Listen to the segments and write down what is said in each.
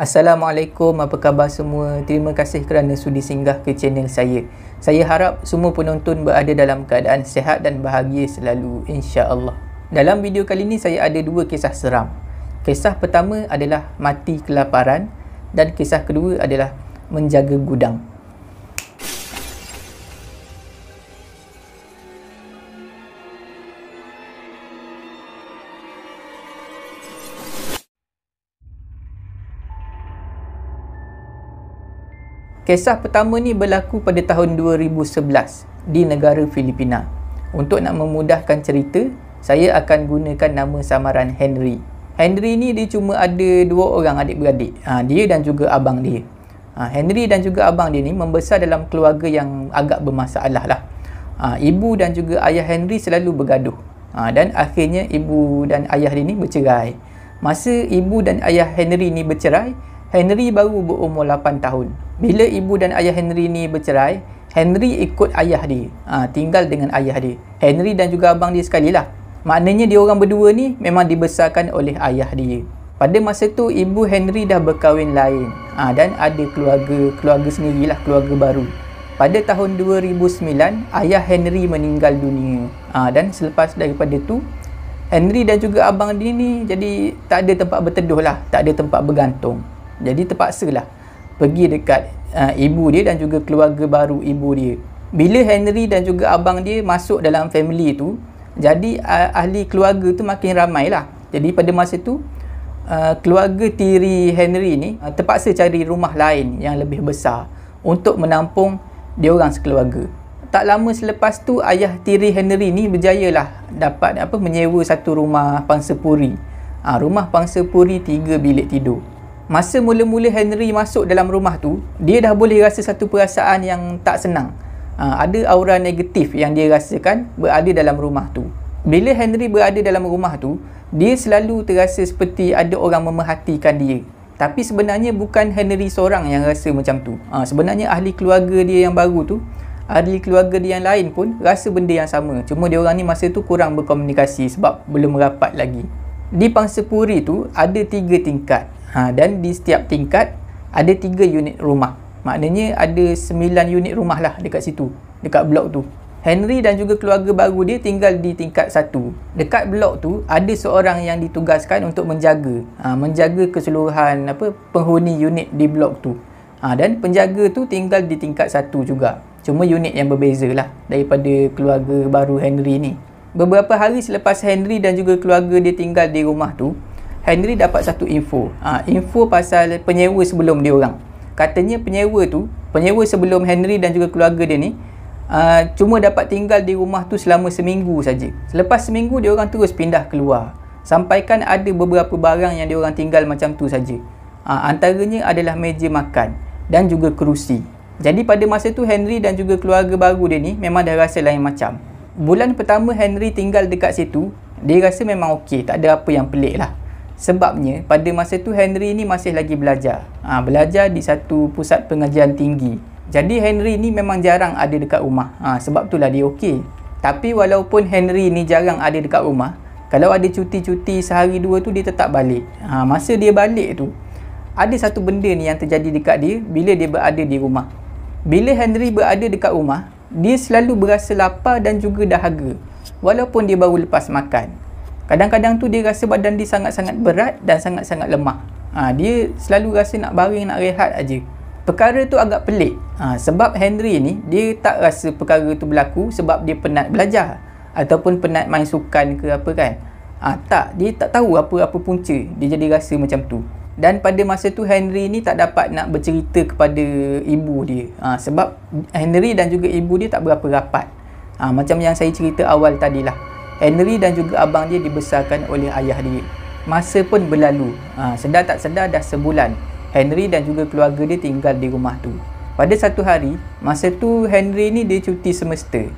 Assalamualaikum, apa khabar semua? Terima kasih kerana sudi singgah ke channel saya. Saya harap semua penonton berada dalam keadaan sihat dan bahagia selalu, insya-Allah. Dalam video kali ini saya ada dua kisah seram. Kisah pertama adalah mati kelaparan dan kisah kedua adalah menjaga gudang. Kisah pertama ni berlaku pada tahun 2011 di negara Filipina. Untuk nak memudahkan cerita, saya akan gunakan nama samaran Henry. Henry ni dia cuma ada dua orang adik-beradik. Dia dan juga abang dia. Henry dan juga abang dia ni membesar dalam keluarga yang agak bermasalah lah. Ibu dan juga ayah Henry selalu bergaduh. Dan akhirnya ibu dan ayah dia ni bercerai. Masa ibu dan ayah Henry ni bercerai, Henry baru berumur 8 tahun. Bila ibu dan ayah Henry ni bercerai, Henry ikut ayah dia. Tinggal dengan ayah dia. Henry dan juga abang dia sekali lah. Maknanya dia orang berdua ni memang dibesarkan oleh ayah dia. Pada masa tu, ibu Henry dah berkahwin lain. Dan ada keluarga sendirilah, keluarga baru. Pada tahun 2009, ayah Henry meninggal dunia. Dan selepas daripada tu, Henry dan juga abang dia ni jadi tak ada tempat berteduh lah. Tak ada tempat bergantung. Jadi terpaksalah pergi dekat ibu dia dan juga keluarga baru ibu dia. Bila Henry dan juga abang dia masuk dalam family tu, jadi ahli keluarga tu makin ramai lah. Jadi pada masa tu, keluarga tiri Henry ni terpaksa cari rumah lain yang lebih besar untuk menampung dia orang sekeluarga. Tak lama selepas tu, ayah tiri Henry ni berjayalah dapat menyewa satu rumah pangsapuri. Rumah pangsapuri 3 bilik tidur. Masa mula-mula Henry masuk dalam rumah tu, dia dah boleh rasa satu perasaan yang tak senang. Ada aura negatif yang dia rasakan berada dalam rumah tu. Bila Henry berada dalam rumah tu, dia selalu terasa seperti ada orang memerhatikan dia. Tapi sebenarnya bukan Henry seorang yang rasa macam tu. Sebenarnya ahli keluarga dia yang baru tu, ahli keluarga dia yang lain pun rasa benda yang sama. Cuma dia orang ni masa tu kurang berkomunikasi sebab belum rapat lagi. Di pangsapuri tu ada 3 tingkat. Dan di setiap tingkat ada 3 unit rumah. Maknanya ada 9 unit rumah lah dekat situ, dekat blok tu. Henry dan juga keluarga baru dia tinggal di tingkat 1. Dekat blok tu ada seorang yang ditugaskan untuk menjaga keseluruhan penghuni unit di blok tu. Dan penjaga tu tinggal di tingkat 1 juga. Cuma unit yang berbeza lah daripada keluarga baru Henry ni. Beberapa hari selepas Henry dan juga keluarga dia tinggal di rumah tu, Henry dapat satu info. Info pasal penyewa sebelum dia orang. Katanya penyewa sebelum Henry dan juga keluarga dia ni cuma dapat tinggal di rumah tu selama seminggu saja. Selepas seminggu dia orang terus pindah keluar. Sampaikan ada beberapa barang yang dia orang tinggal macam tu saja. Antaranya adalah meja makan dan juga kerusi. Jadi pada masa tu Henry dan juga keluarga baru dia ni memang dah rasa lain macam. Bulan pertama Henry tinggal dekat situ, dia rasa memang okey, tak ada apa yang pelik lah. Sebabnya pada masa tu Henry ni masih lagi belajar. Belajar di satu pusat pengajian tinggi. Jadi Henry ni memang jarang ada dekat rumah. Sebab itulah dia okey. Tapi walaupun Henry ni jarang ada dekat rumah, kalau ada cuti-cuti sehari dua tu dia tetap balik. Masa dia balik tu, ada satu benda ni yang terjadi dekat dia bila dia berada di rumah. Bila Henry berada dekat rumah, dia selalu berasa lapar dan juga dahaga. Walaupun dia baru lepas makan. Kadang-kadang tu dia rasa badan dia sangat-sangat berat dan sangat-sangat lemah. Dia selalu rasa nak baring, nak rehat aja. Perkara tu agak pelik. Sebab Henry ni, dia tak rasa perkara tu berlaku sebab dia penat belajar. Ataupun penat main sukan ke apa kan. Tak, dia tak tahu apa-apa punca dia jadi rasa macam tu. Dan pada masa tu Henry ni tak dapat nak bercerita kepada ibu dia. Sebab Henry dan juga ibu dia tak berapa rapat. Macam yang saya cerita awal tadilah. Henry dan juga abang dia dibesarkan oleh ayah dia. Masa pun berlalu. Sedar tak sedar dah sebulan Henry dan juga keluarga dia tinggal di rumah tu. Pada satu hari, masa tu Henry ni dia cuti semester.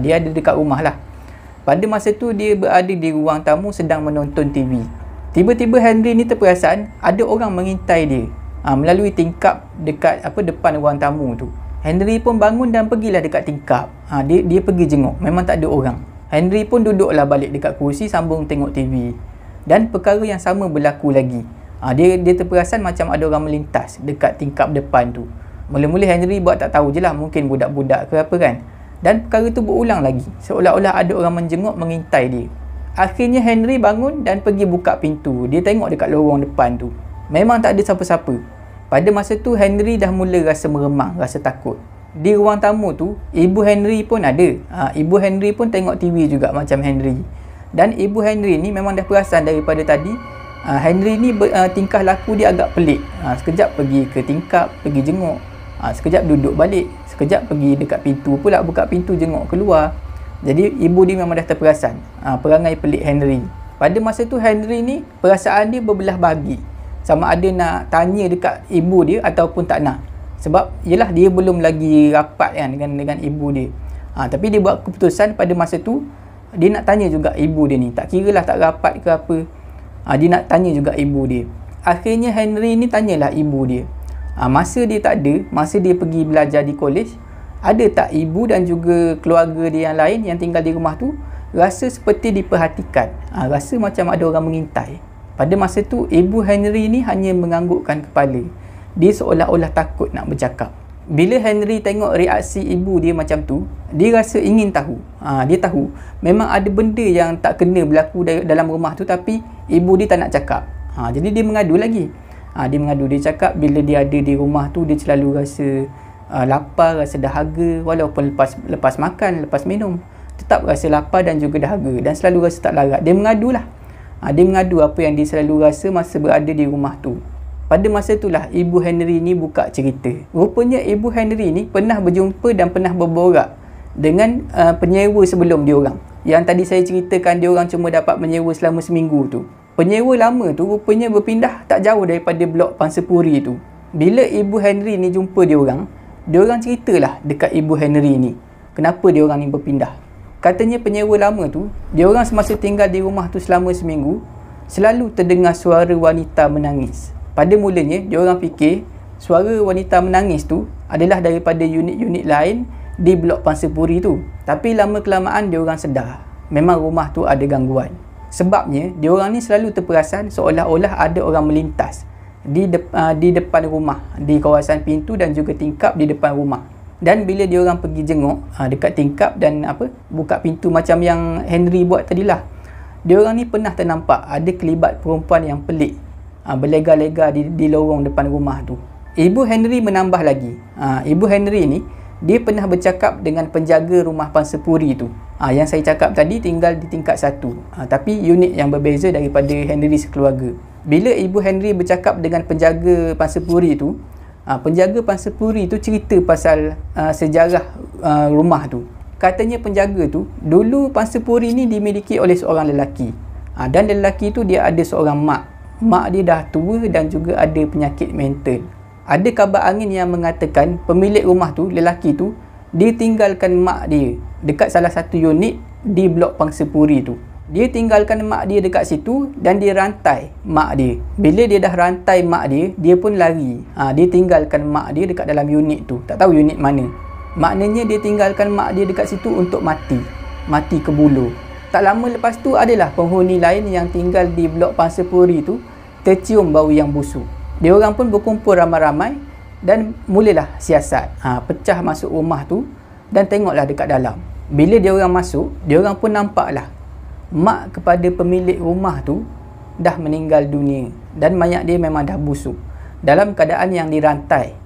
Dia ada dekat rumah lah. Pada masa tu dia berada di ruang tamu sedang menonton TV. Tiba-tiba Henry ni terperasan ada orang mengintai dia melalui tingkap dekat depan ruang tamu tu. Henry pun bangun dan pergilah dekat tingkap. Dia pergi jenguk, memang tak ada orang. Henry pun duduklah balik dekat kursi sambung tengok TV. Dan perkara yang sama berlaku lagi. Dia terperasan macam ada orang melintas dekat tingkap depan tu. Mula-mula Henry buat tak tahu je lah, mungkin budak-budak ke apa kan. Dan perkara tu berulang lagi, seolah-olah ada orang menjenguk mengintai dia. Akhirnya Henry bangun dan pergi buka pintu. Dia tengok dekat lorong depan tu, memang tak ada siapa-siapa. Pada masa tu Henry dah mula rasa meremang, rasa takut. Di ruang tamu tu, ibu Henry pun ada. Ibu Henry pun tengok TV juga macam Henry. Dan ibu Henry ni memang dah perasan daripada tadi, Henry ni tingkah laku dia agak pelik. Sekejap pergi ke tingkap, pergi jenguk. Sekejap duduk balik, sekejap pergi dekat pintu pula, buka pintu jenguk keluar. Jadi ibu dia memang dah terperasan perangai pelik Henry. Pada masa tu Henry ni perasaan dia berbelah bagi, sama ada nak tanya dekat ibu dia ataupun tak nak. Sebab yelah dia belum lagi rapat kan dengan ibu dia. Tapi dia buat keputusan pada masa tu dia nak tanya juga ibu dia ni. Tak kira lah tak rapat ke apa, dia nak tanya juga ibu dia. Akhirnya Henry ni tanyalah ibu dia, masa dia tak ada, masa dia pergi belajar di kolej, ada tak ibu dan juga keluarga dia yang lain yang tinggal di rumah tu rasa seperti diperhatikan, rasa macam ada orang mengintai. Pada masa tu ibu Henry ni hanya menganggukkan kepala. Dia seolah-olah takut nak bercakap. Bila Henry tengok reaksi ibu dia macam tu, dia rasa ingin tahu. Dia tahu memang ada benda yang tak kena berlaku dalam rumah tu, tapi ibu dia tak nak cakap. Jadi dia mengadu lagi. Dia cakap bila dia ada di rumah tu dia selalu rasa lapar, rasa dahaga. Walaupun lepas makan, lepas minum, tetap rasa lapar dan juga dahaga, dan selalu rasa tak larat. Dia mengadu lah. Dia mengadu apa yang dia selalu rasa masa berada di rumah tu. Pada masa itulah ibu Henry ni buka cerita. Rupanya ibu Henry ni pernah berjumpa dan pernah berborak dengan penyewa sebelum diorang. Yang tadi saya ceritakan diorang cuma dapat menyewa selama seminggu tu. Penyewa lama tu rupanya berpindah tak jauh daripada blok Pansapuri tu. Bila ibu Henry ni jumpa diorang ceritalah dekat ibu Henry ni kenapa diorang ni berpindah. Katanya penyewa lama tu, diorang semasa tinggal di rumah tu selama seminggu, selalu terdengar suara wanita menangis. Pada mulanya diorang fikir suara wanita menangis tu adalah daripada unit-unit lain di blok Pansapuri tu. Tapi lama kelamaan diorang sedar memang rumah tu ada gangguan. Sebabnya diorang ni selalu terperasan seolah-olah ada orang melintas di depan rumah, di kawasan pintu dan juga tingkap di depan rumah. Dan bila diorang pergi jenguk dekat tingkap dan buka pintu macam yang Henry buat tadilah, diorang ni pernah ternampak ada kelibat perempuan yang pelik berlega-lega di lorong depan rumah tu. Ibu Henry menambah lagi, ibu Henry ni dia pernah bercakap dengan penjaga rumah Pansapuri tu. Yang saya cakap tadi tinggal di tingkat 1, tapi unit yang berbeza daripada Henry sekeluarga. Bila ibu Henry bercakap dengan penjaga Pansapuri tu, penjaga Pansapuri tu cerita pasal sejarah rumah tu. Katanya penjaga tu, dulu Pansapuri ni dimiliki oleh seorang lelaki. Dan lelaki tu dia ada seorang mak. Mak dia dah tua dan juga ada penyakit mental. Ada kabar angin yang mengatakan pemilik rumah tu, lelaki tu, dia tinggalkan mak dia dekat salah satu unit di blok Pansapuri tu. Dia tinggalkan mak dia dekat situ dan dia rantai mak dia. Bila dia dah rantai mak dia, dia pun lari. Dia tinggalkan mak dia dekat dalam unit tu. Tak tahu unit mana. Maknanya dia tinggalkan mak dia dekat situ untuk mati. Mati ke buluh. Tak lama lepas tu adalah penghuni lain yang tinggal di blok Pansapuri tu tercium bau yang busuk. Diorang pun berkumpul ramai-ramai dan mulalah siasat. Pecah masuk rumah tu dan tengoklah dekat dalam. Bila diorang masuk, diorang pun nampaklah mak kepada pemilik rumah tu dah meninggal dunia dan mayat dia memang dah busuk dalam keadaan yang dirantai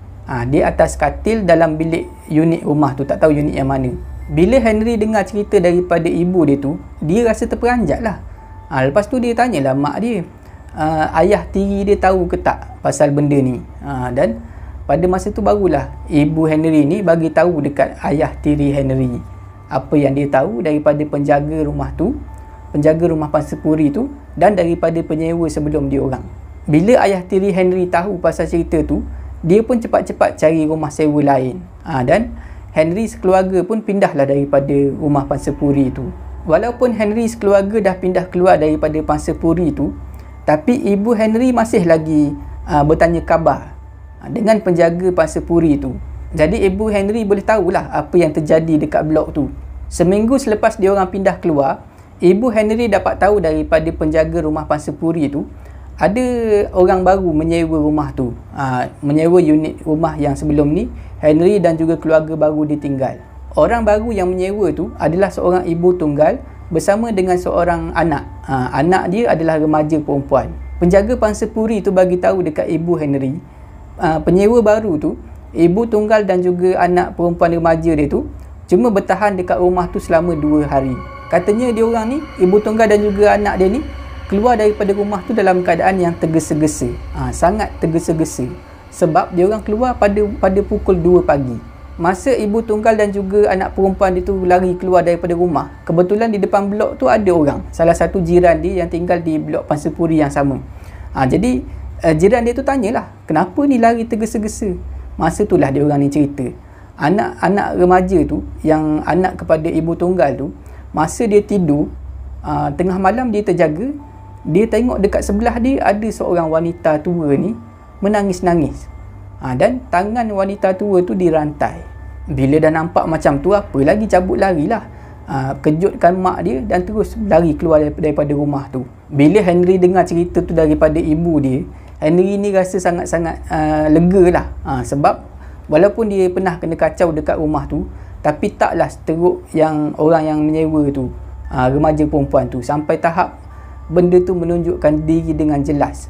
di atas katil dalam bilik unit rumah tu. Tak tahu unit yang mana. Bila Henry dengar cerita daripada ibu dia tu, dia rasa terperanjat lah. Lepas tu dia tanyalah mak dia, ayah tiri dia tahu ke tak pasal benda ni. Dan pada masa tu barulah ibu Henry ni bagi tahu dekat ayah tiri Henry apa yang dia tahu daripada penjaga rumah tu, penjaga rumah Pansapuri tu, dan daripada penyewa sebelum dia orang. Bila ayah tiri Henry tahu pasal cerita tu, dia pun cepat-cepat cari rumah sewa lain. Dan Henry sekeluarga pun pindahlah daripada rumah Pansapuri tu. Walaupun Henry sekeluarga dah pindah keluar daripada Pansapuri tu, tapi ibu Henry masih lagi bertanya khabar dengan penjaga Pansapuri tu. Jadi ibu Henry boleh tahulah apa yang terjadi dekat blok tu. Seminggu selepas dia orang pindah keluar, ibu Henry dapat tahu daripada penjaga rumah Pansapuri tu, ada orang baru menyewa rumah tu, menyewa unit rumah yang sebelum ni Henry dan juga keluarga baru ditinggal. Orang baru yang menyewa tu adalah seorang ibu tunggal bersama dengan seorang anak. Anak dia adalah remaja perempuan. Penjaga pangsapuri tu bagi tahu dekat ibu Henry, penyewa baru tu, ibu tunggal dan juga anak perempuan remaja dia tu cuma bertahan dekat rumah tu selama 2 hari. Katanya dia orang ni, ibu tunggal dan juga anak dia ni keluar daripada rumah tu dalam keadaan yang tergesa-gesa. Sangat tergesa-gesa. Sebab dia orang keluar pada pukul 2 pagi. Masa ibu tunggal dan juga anak perempuan dia tu lari keluar daripada rumah, kebetulan di depan blok tu ada orang, salah satu jiran dia yang tinggal di blok pangsapuri yang sama. Jadi jiran dia tu tanyalah, kenapa ni lari tergesa-gesa? Masa itulah dia orang ni cerita, anak remaja tu, yang anak kepada ibu tunggal tu, masa dia tidur, tengah malam dia terjaga, dia tengok dekat sebelah dia ada seorang wanita tua ni menangis-nangis. Dan tangan wanita tua tu dirantai. Bila dah nampak macam tu, apa lagi, cabut larilah. Kejutkan mak dia dan terus lari keluar daripada rumah tu. Bila Henry dengar cerita tu daripada ibu dia, Henry ni rasa sangat-sangat lega lah. Sebab walaupun dia pernah kena kacau dekat rumah tu, tapi taklah seteruk yang orang yang menyewa tu, remaja perempuan tu, sampai tahap benda tu menunjukkan diri dengan jelas.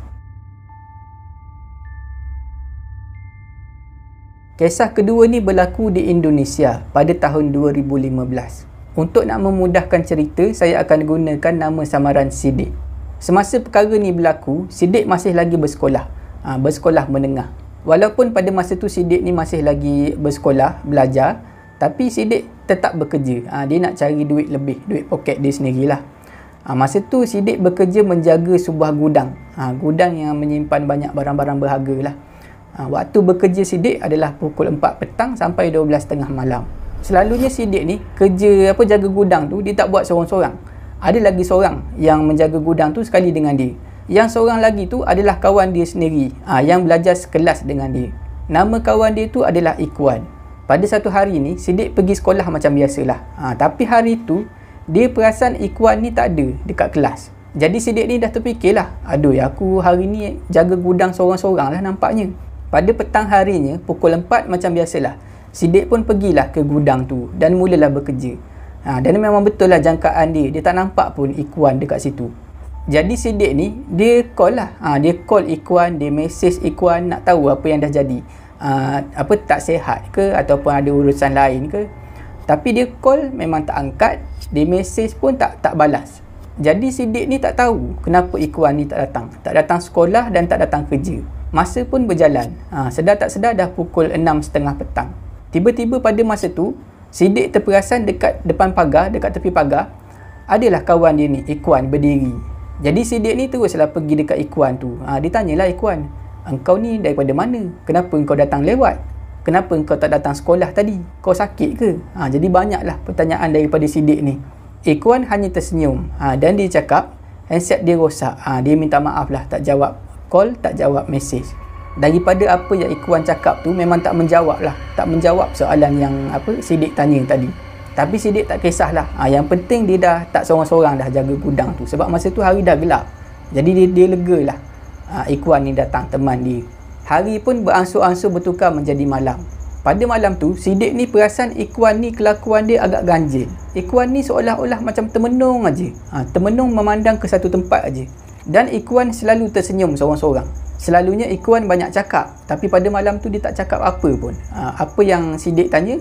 Kisah kedua ni berlaku di Indonesia pada tahun 2015. Untuk nak memudahkan cerita, saya akan gunakan nama samaran Siddiq. Semasa perkara ni berlaku, Siddiq masih lagi bersekolah, bersekolah menengah. Walaupun pada masa tu Siddiq ni masih lagi bersekolah, belajar, tapi Siddiq tetap bekerja. Dia nak cari duit lebih, duit poket dia sendirilah. Masa tu Siddiq bekerja menjaga sebuah gudang, gudang yang menyimpan banyak barang-barang berharga lah. Waktu bekerja Siddiq adalah pukul 4 petang sampai 12.30 malam. Selalunya Siddiq ni kerja jaga gudang tu, dia tak buat seorang-seorang. Ada lagi seorang yang menjaga gudang tu sekali dengan dia. Yang seorang lagi tu adalah kawan dia sendiri, yang belajar sekelas dengan dia. Nama kawan dia tu adalah Ikhwan. Pada satu hari ni Siddiq pergi sekolah macam biasalah. Tapi hari tu dia perasan Ikhwan ni tak ada dekat kelas. Jadi Siddiq ni dah terfikirlah, aduh, aku hari ni jaga gudang seorang-seorang lah nampaknya. Pada petang harinya, pukul 4 macam biasalah, Siddiq pun pergilah ke gudang tu dan mulalah bekerja. Dan memang betul lah jangkaan dia tak nampak pun Ikhwan dekat situ. Jadi Siddiq ni, dia call lah. Dia call Ikhwan, dia message Ikhwan nak tahu apa yang dah jadi. Tak sihat ke ataupun ada urusan lain ke. Tapi dia call memang tak angkat, dia message pun tak balas. Jadi Siddiq ni tak tahu kenapa Ikhwan ni tak datang sekolah dan tak datang kerja. Masa pun berjalan, sedar tak sedar dah pukul 6.30 petang. Tiba-tiba pada masa tu, Siddiq terperasan dekat depan pagar, dekat tepi pagar, adalah kawan dia ni, Ikhwan, berdiri. Jadi Siddiq ni teruslah pergi dekat Ikhwan tu. Dia tanyalah Ikhwan, engkau ni daripada mana? Kenapa engkau datang lewat? Kenapa engkau tak datang sekolah tadi? Kau sakit ke? Jadi banyaklah pertanyaan daripada Siddiq ni. Ikhwan hanya tersenyum dan dia cakap handset dia rosak. Dia minta maaf lah, tak jawab call, tak jawab mesej. Daripada apa yang Ikhwan cakap tu, memang tak menjawab lah, tak menjawab soalan yang Siddiq tanya tadi. Tapi Siddiq tak kisahlah. Yang penting dia dah tak seorang-seorang dah jaga gudang tu, sebab masa tu hari dah gelap. Jadi dia lega lah. Ikhwan ni datang, teman dia. Hari pun beransur-ansur bertukar menjadi malam. Pada malam tu, Siddiq ni perasan Ikhwan ni kelakuan dia agak ganjil. Ikhwan ni seolah-olah macam termenung aja. Termenung memandang ke satu tempat aja. Dan Ikhwan selalu tersenyum seorang-seorang. Selalunya Ikhwan banyak cakap, tapi pada malam tu dia tak cakap apa pun. Apa yang Siddiq tanya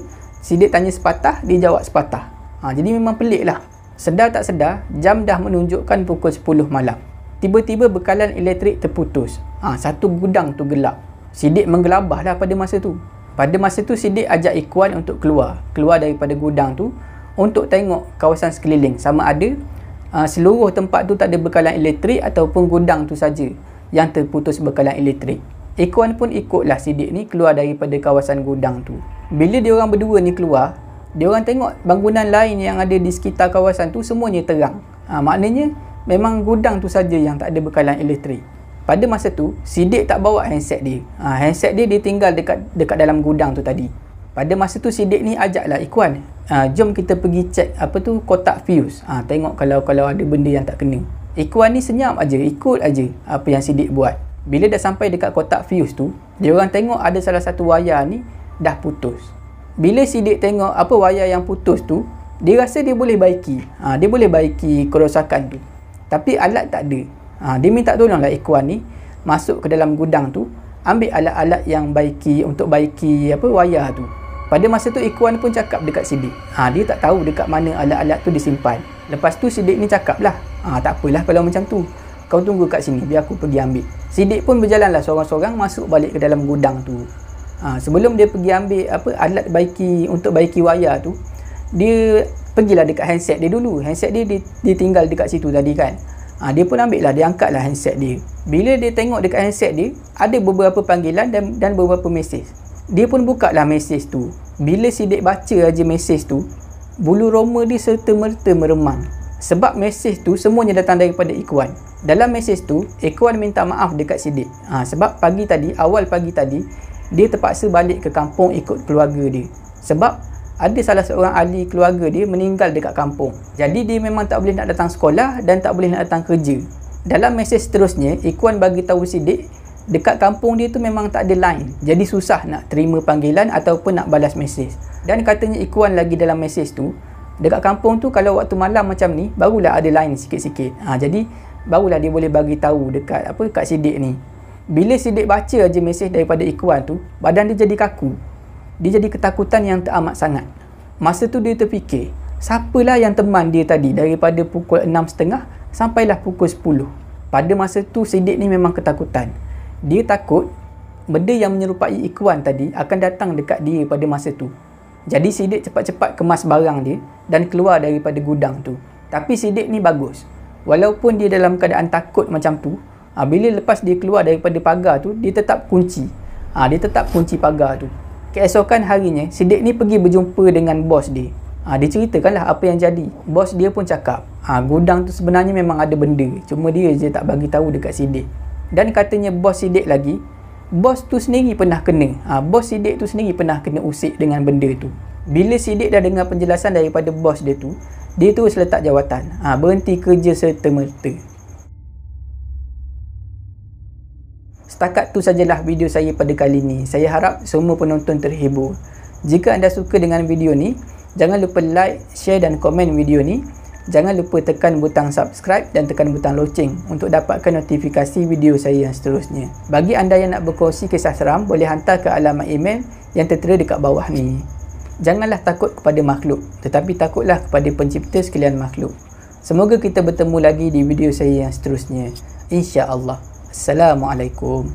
sepatah, dia jawab sepatah. Jadi memang pelik lah. Sedar tak sedar, jam dah menunjukkan pukul 10 malam. Tiba-tiba bekalan elektrik terputus. Satu gudang tu gelap. Siddiq menggelabah lah pada masa tu. Pada masa tu Siddiq ajak Ikhwan untuk keluar daripada gudang tu untuk tengok kawasan sekeliling, sama ada seluruh tempat tu tak ada bekalan elektrik ataupun gudang tu saja yang terputus bekalan elektrik. Ikhwan pun ikutlah Siddiq ni keluar daripada kawasan gudang tu. Bila dia orang berdua ni keluar, dia orang tengok bangunan lain yang ada di sekitar kawasan tu semuanya terang. Maknanya memang gudang tu saja yang tak ada bekalan elektrik. Pada masa tu Siddiq tak bawa handset dia. Handset dia tinggal dekat dalam gudang tu tadi. Pada masa tu Siddiq ni ajaklah Ikhwan, jom kita pergi cek kotak fuse. Tengok kalau ada benda yang tak kena. Ikuan ni senyap aja, ikut aja apa yang Siddiq buat. Bila dah sampai dekat kotak fuse tu, dia orang tengok ada salah satu wayar ni dah putus. Bila Siddiq tengok apa wayar yang putus tu, dia rasa dia boleh baiki. Dia boleh baiki kerosakan tu. Tapi alat tak ada. Dia minta tolonglah Ikuan ni masuk ke dalam gudang tu, ambil alat-alat yang untuk baiki wayar tu. Pada masa tu Ikuan pun cakap dekat Siddiq. Dia tak tahu dekat mana alat-alat tu disimpan. Lepas tu Siddiq ni cakap lah, tak apalah kalau macam tu, kau tunggu kat sini biar aku pergi ambil. Siddiq pun berjalanlah seorang-seorang masuk balik ke dalam gudang tu. Sebelum dia pergi ambil alat untuk baiki wayar tu, dia pergilah dekat handset dia dulu. Handset dia tinggal dekat situ tadi kan. Dia pun ambil lah, dia angkat lah handset dia. Bila dia tengok dekat handset dia, ada beberapa panggilan dan beberapa mesej. Dia pun buka lah mesej tu. Bila Siddiq baca aja mesej tu, bulu roma dia serta-merta meremang. Sebab mesej tu semuanya datang daripada Ikuan. Dalam mesej tu, Ikuan minta maaf dekat Siddiq. Sebab awal pagi tadi, dia terpaksa balik ke kampung ikut keluarga dia. Sebab ada salah seorang ahli keluarga dia meninggal dekat kampung. Jadi dia memang tak boleh nak datang sekolah dan tak boleh nak datang kerja. Dalam mesej seterusnya, Ikuan bagi tahu Siddiq, dekat kampung dia tu memang tak ada line. Jadi susah nak terima panggilan ataupun nak balas mesej. Dan katanya Ikuan lagi dalam mesej tu, dekat kampung tu kalau waktu malam macam ni, barulah ada line sikit-sikit. Jadi barulah dia boleh bagi tahu dekat kat Siddiq ni. Bila Siddiq baca aja mesej daripada Ikuan tu, badan dia jadi kaku. Dia jadi ketakutan yang teramat sangat. Masa tu dia terfikir, siapalah yang teman dia tadi daripada pukul 6.30 sampailah pukul 10. Pada masa tu Siddiq ni memang ketakutan. Dia takut benda yang menyerupai Ikuan tadi akan datang dekat dia pada masa tu. Jadi Siddiq cepat-cepat kemas barang dia dan keluar daripada gudang tu. Tapi Siddiq ni bagus. Walaupun dia dalam keadaan takut macam tu, bila lepas dia keluar daripada pagar tu, dia tetap kunci. Dia tetap kunci pagar tu. Keesokan harinya, Siddiq ni pergi berjumpa dengan bos dia. Dia ceritakanlah apa yang jadi. Bos dia pun cakap, gudang tu sebenarnya memang ada benda, cuma dia je tak bagi tahu dekat Siddiq. Dan katanya bos Siddiq lagi, bos tu sendiri pernah kena. Bos Siddiq tu sendiri pernah kena usik dengan benda tu. Bila Siddiq dah dengar penjelasan daripada bos dia tu, dia terus letak jawatan. Berhenti kerja serta-merta. Setakat tu sajalah video saya pada kali ni. Saya harap semua penonton terhibur. Jika anda suka dengan video ni, jangan lupa like, share dan komen video ni. Jangan lupa tekan butang subscribe dan tekan butang loceng untuk dapatkan notifikasi video saya yang seterusnya. Bagi anda yang nak berkongsi kisah seram, boleh hantar ke alamat email yang tertera dekat bawah ni. Janganlah takut kepada makhluk, tetapi takutlah kepada pencipta sekalian makhluk. Semoga kita bertemu lagi di video saya yang seterusnya. InsyaAllah. Assalamualaikum.